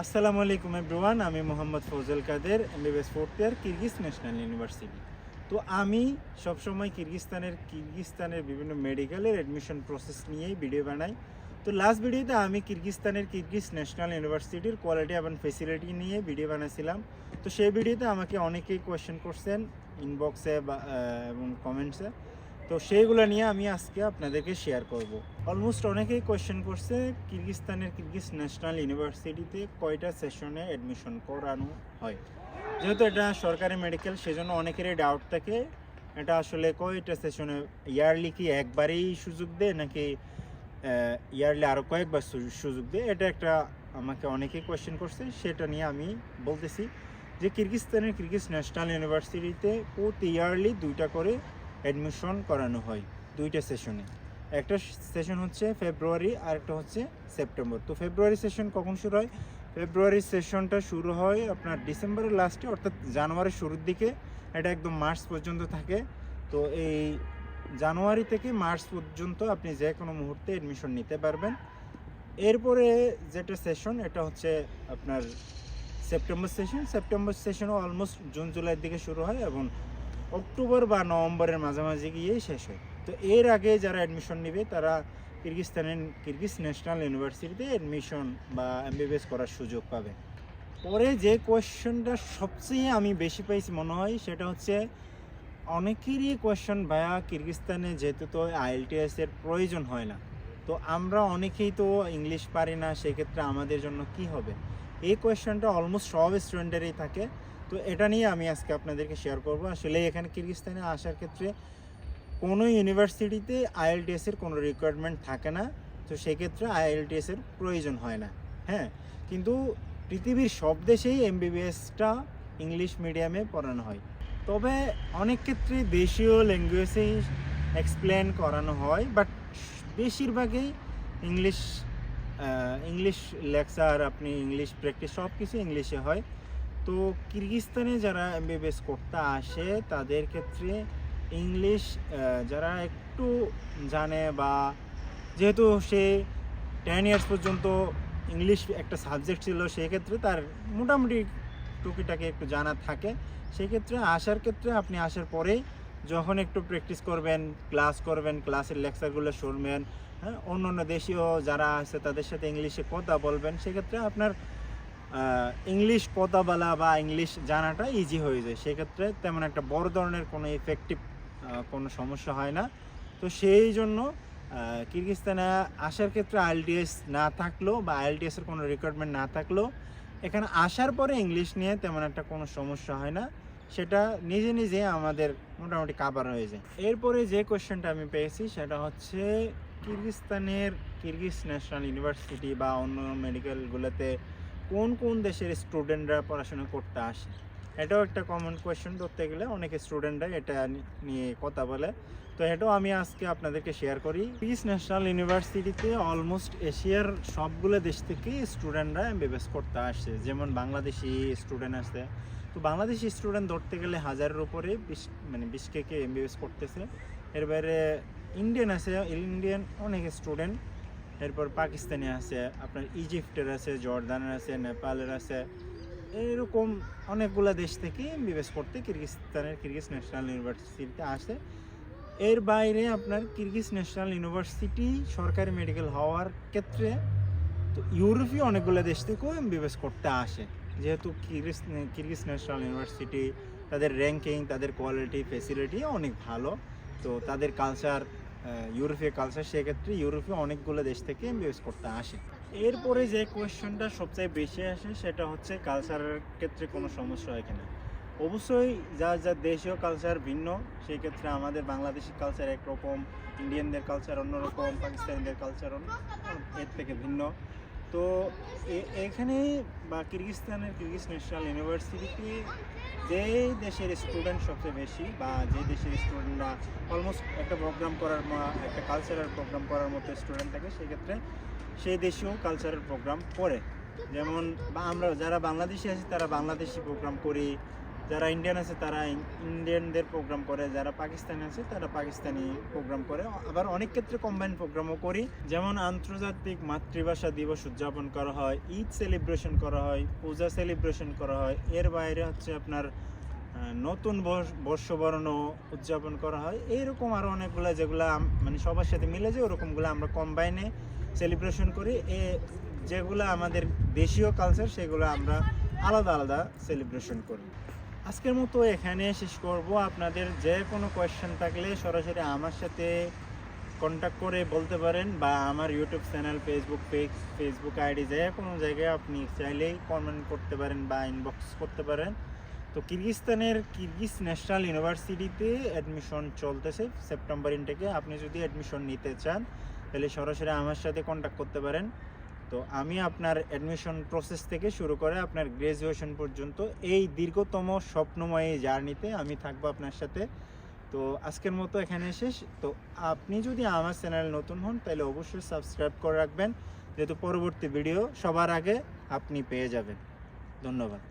আসসালামু আলাইকুম এভরিওয়ান, আমি Mohammad Fazal Kader, MBBS fourth year, Kyrgyz National University. তো আমি সবসময় কিরগিজস্তানের বিভিন্ন মেডিকেলের অ্যাডমিশন প্রসেস নিয়েই ভিডিও বানাই। তো লাস্ট ভিডিওতে আমি কিরগিজ ন্যাশনাল ইউনিভার্সিটির কোয়ালিটি এবং ফেসিলিটি নিয়ে ভিডিও বানাইছিলাম। তো সেই ভিডিওতে আমাকে অনেকেই কোয়েশ্চেন করছেন ইনবক্সে বা এবং কমেন্টসে। তো সেইগুলো নিয়ে আমি আজকে আপনাদেরকে শেয়ার করব। অলমোস্ট অনেকেই কোয়েশ্চেন করছে কিরগিজ ন্যাশনাল ইউনিভার্সিটিতে কয়টা সেশনে অ্যাডমিশন করানো হয়। যেহেতু এটা সরকারি মেডিকেল, সেজন্য অনেকেরই ডাউট থাকে এটা আসলে কয়টা সেশনে, ইয়ারলি কি একবারেই সুযোগ দেয় নাকি ইয়ারলি আরও কয়েকবার সুযোগ দেয়। এটা একটা আমাকে অনেকেই কোয়েশ্চেন করছে, সেটা নিয়ে আমি বলতেছি যে কিরগিজ ন্যাশনাল ইউনিভার্সিটিতে প্রতি ইয়ারলি 2টা করে অ্যাডমিশন করানো হয়, 2টা সেশনে। একটা সেশন হচ্ছে ফেব্রুয়ারি আর একটা হচ্ছে সেপ্টেম্বর। তো ফেব্রুয়ারি সেশন কখন শুরু হয়? ফেব্রুয়ারি সেশনটা শুরু হয় আপনার ডিসেম্বরের লাস্টে, অর্থাৎ জানুয়ারির শুরুর দিকে। এটা একদম মার্চ পর্যন্ত থাকে। তো এই জানুয়ারি থেকে মার্চ পর্যন্ত আপনি যে কোনো মুহূর্তে অ্যাডমিশন নিতে পারবেন। এরপরে যেটা সেশন, এটা হচ্ছে আপনার সেপ্টেম্বর সেশনও অলমোস্ট জুন জুলাইয়ের দিকে শুরু হয় এবং অক্টোবর বা নভেম্বরের মাঝামাঝি গিয়েই শেষ হয়। তো এর আগে যারা অ্যাডমিশন নেবে তারা কিরগিজ ন্যাশনাল ইউনিভার্সিটিতে অ্যাডমিশন বা এমবিবিএস করার সুযোগ পাবে। পরে যে কোয়েশ্চেনটা সবচেয়ে আমি বেশি পাইছি মনে হয়, সেটা হচ্ছে অনেকেরই কোয়েশ্চেন, ভাইয়া কিরগিজস্তানে যেহেতু তো আইএলটিএস এর প্রয়োজন হয় না, তো আমরা অনেকেই তো ইংলিশ পারি না, সেক্ষেত্রে আমাদের জন্য কি হবে। এই কোয়েশ্চেনটা অলমোস্ট সব স্টুডেন্টেরই থাকে। তো এটা নিয়ে আমি আজকে আপনাদেরকে শেয়ার করব। আসলে এখানে কিরগিজস্তানে আসার ক্ষেত্রে কোনো ইউনিভার্সিটিতে আইএলটিএস এর কোনো রিকোয়ারমেন্ট থাকে না, তো সেক্ষেত্রে আইএলটিএস এর প্রয়োজন হয় না। হ্যাঁ, কিন্তু পৃথিবীর সব দেশেই এমবিবিএসটা ইংলিশ মিডিয়ামে পড়ানো হয়। তবে অনেক ক্ষেত্রে দেশীয় ল্যাঙ্গুয়েজেই এক্সপ্লেন করানো হয়, বাট বেশিরভাগই ইংলিশ ইংলিশ লেকচার, আপনি ইংলিশ প্র্যাকটিস সব কিছু ইংলিশে হয়। তো কিরগিজস্তানে যারা এমবিবিএস করতে আসে তাদের ক্ষেত্রে ইংলিশ যারা একটু জানে, বা যেহেতু সে 10 ইয়ার্স পর্যন্ত ইংলিশ একটা সাবজেক্ট ছিল, সেক্ষেত্রে তার মোটামুটি টুকিটাকি একটু জানা থাকে। সেক্ষেত্রে আসার ক্ষেত্রে আপনি আসার পরেই যখন একটু প্র্যাকটিস করবেন, ক্লাস করবেন, ক্লাসের লেকচারগুলো শুনবেন, হ্যাঁ, অন্য অন্য দেশীয় যারা আছে তাদের সাথে ইংলিশে কথা বলবেন, সেক্ষেত্রে আপনার ইংলিশ কথা বলা বা ইংলিশ জানাটা ইজি হয়ে যায়। সেক্ষেত্রে তেমন একটা বড় ধরনের কোনো ইফেক্টিভ কোনো সমস্যা হয় না। তো সেই জন্য কিরগিজস্তানে আসার ক্ষেত্রে আইএলটিএস না থাকলেও বা আইএলটিএসের কোনো রিকোয়ারমেন্ট না থাকলেও এখানে আসার পরে ইংলিশ নিয়ে তেমন একটা কোনো সমস্যা হয় না, সেটা নিজে নিজে আমাদের মোটামুটি কাভার হয়ে যায়। এরপরে যে কোয়েশ্চেনটা আমি পেয়েছি সেটা হচ্ছে কিরগিজ ন্যাশনাল ইউনিভার্সিটি বা অন্য মেডিকেলগুলোতে কোন কোন দেশের স্টুডেন্টরা পড়াশোনা করতে আসে। এটাও একটা কমন কোয়েশ্চেন, ধরতে গেলে অনেকে স্টুডেন্টরা এটা নিয়ে কথা বলে। তো এটাও আমি আজকে আপনাদেরকে শেয়ার করি। কিরগিজ ন্যাশনাল ইউনিভার্সিটিতে অলমোস্ট এশিয়ার সবগুলো দেশ থেকে স্টুডেন্টরা এমবিবিএস করতে আসে। যেমন বাংলাদেশি স্টুডেন্ট আছে, তো বাংলাদেশি স্টুডেন্ট ধরতে গেলে 1000-এর উপরে 20 কে এমবিবিএস করতেছে। এর বাইরে ইন্ডিয়ান আছে, ইন্ডিয়ান অনেক স্টুডেন্ট। এরপর পাকিস্তানি আছে, আপনার ইজিপ্টের আছে, জর্দানের আছে, নেপালের আছে, এরকম অনেকগুলো দেশ থেকে এমবিবিএস করতে কিরগিজ ন্যাশনাল ইউনিভার্সিটিতে আসে। এর বাইরে আপনার কিরগিজ ন্যাশনাল ইউনিভার্সিটি সরকারি মেডিকেল হওয়ার ক্ষেত্রে তো ইউরোপীয় অনেকগুলো দেশ থেকেও এমবিবিএস করতে আসে। যেহেতু কিরগিজ ন্যাশনাল ইউনিভার্সিটি, তাদের র্যাঙ্কিং, তাদের কোয়ালিটি, ফেসিলিটি অনেক ভালো। তো তাদের কালচার ইউরোপীয় কালচার, সেক্ষেত্রে ইউরোপীয় অনেকগুলো দেশ থেকে এমবিবিএস করতে আসে। এরপরে যে কোয়েশ্চেনটা সবচেয়ে বেশি আসে সেটা হচ্ছে কালচারের ক্ষেত্রে কোনো সমস্যা হয় কিনা। অবশ্যই যা দেশীয় কালচার ভিন্ন, সেই ক্ষেত্রে আমাদের বাংলাদেশি কালচার একরকম, ইন্ডিয়ানদের কালচার অন্যরকম, পাকিস্তানিদের কালচার এর থেকে ভিন্ন। তো এখানে বা কিরগিজ ন্যাশনাল ইউনিভার্সিটিতে যে দেশের স্টুডেন্ট সবচেয়ে বেশি, বা যে দেশের স্টুডেন্টরা অলমোস্ট একটা প্রোগ্রাম করার একটা কালচারাল প্রোগ্রাম করার মতো স্টুডেন্ট থাকে, সেক্ষেত্রে সেই দেশেও কালচারাল প্রোগ্রাম করে। যেমন বা আমরা যারা বাংলাদেশি আছি তারা বাংলাদেশি প্রোগ্রাম করি, যারা ইন্ডিয়ান আছে তারা ইন্ডিয়ানদের প্রোগ্রাম করে, যারা পাকিস্তানি আছে তারা পাকিস্তানি প্রোগ্রাম করে। আবার অনেক ক্ষেত্রে কম্বাইন প্রোগ্রামও করি, যেমন আন্তর্জাতিক মাতৃভাষা দিবস উদযাপন করা হয়, ঈদ সেলিব্রেশন করা হয়, পূজা সেলিব্রেশন করা হয়। এর বাইরে হচ্ছে আপনার নতুন বর্ষবরণ উদযাপন করা হয়। এইরকম আরও অনেকগুলো যেগুলো মানে সবার সাথে মিলে যায় ওরকমগুলো আমরা কম্বাইনে সেলিব্রেশন করি। যেগুলো আমাদের দেশীয় কালচার সেগুলো আমরা আলাদা আলাদা সেলিব্রেশন করি। আজকের মতো এখানে শেষ করব। আপনাদের যে কোনো কোয়েশ্চেন থাকলে সরাসরি আমার সাথে কন্ট্যাক্ট করে বলতে পারেন, বা আমার ইউটিউব চ্যানেল, ফেসবুক আইডি, যে কোনো জায়গায় আপনি চাইলেই কমেন্ট করতে পারেন বা ইনবক্স করতে পারেন। তো কিরগিজস্তানের কিরগিজ ন্যাশনাল ইউনিভার্সিটিতে অ্যাডমিশন চলতেছে সেপ্টেম্বর ইনটেকে। আপনি যদি অ্যাডমিশন নিতে চান তাহলে সরাসরি আমার সাথে কন্ট্যাক্ট করতে পারেন। তো আমি আপনার অ্যাডমিশন প্রসেস থেকে শুরু করে আপনার গ্র্যাজুয়েশন পর্যন্ত এই দীর্ঘতম স্বপ্নময় জার্নিতে আমি থাকবো আপনার সাথে। তো আজকের মতো এখানে শেষ। তো আপনি যদি আমার চ্যানেল নতুন হন তাহলে অবশ্যই সাবস্ক্রাইব করে রাখবেন, যেহেতু পরবর্তী ভিডিও সবার আগে আপনি পেয়ে যাবেন। ধন্যবাদ।